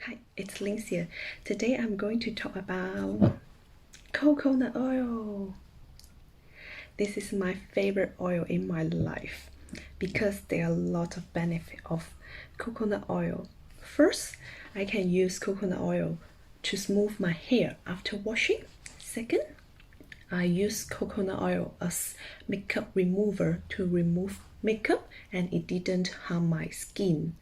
Hi, it's Links here. Today I'm going to talk about coconut oil. This is my favorite oil in my life because there are a lot of benefits of coconut oil. First, I can use coconut oil to smooth my hair after washing. Second, I use coconut oil as makeup remover to remove makeup and it didn't harm my skin.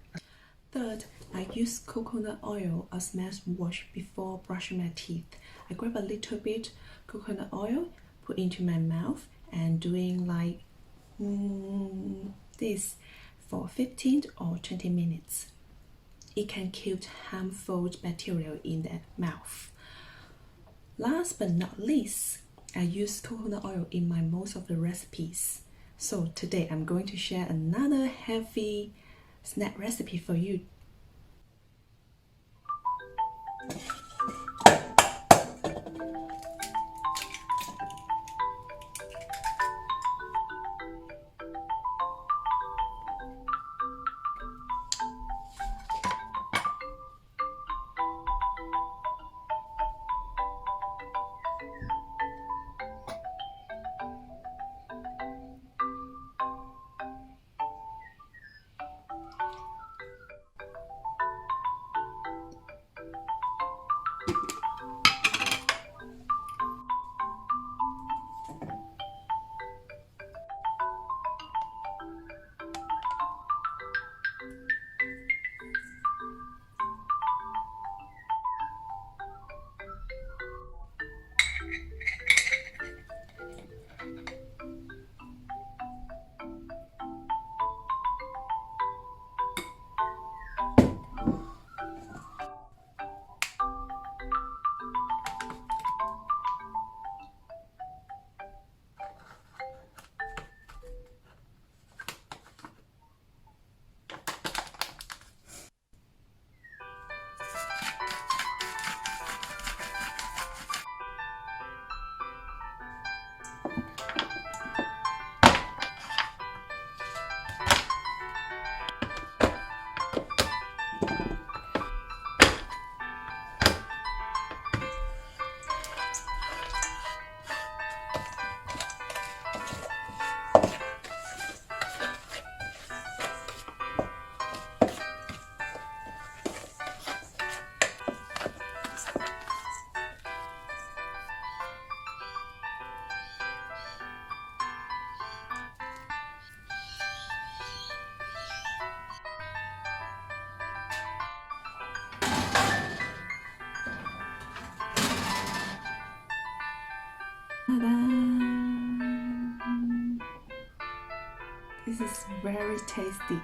Third, I use coconut oil as mouthwash before brushing my teeth. I grab a little bit coconut oil, put into my mouth and doing like this for 15 or 20 minutes. It can kill harmful bacteria in the mouth. Last but not least, I use coconut oil in my most of the recipes. So today I'm going to share another healthy snack recipe for you. This is very tasty.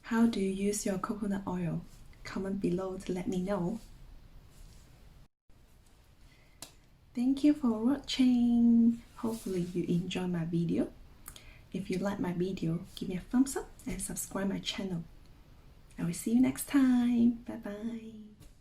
How do you use your coconut oil? Comment below to let me know. Thank you for watching. Hopefully you enjoy my video. If you like my video, give me a thumbs up and subscribe my channel. I will see you next time. Bye bye.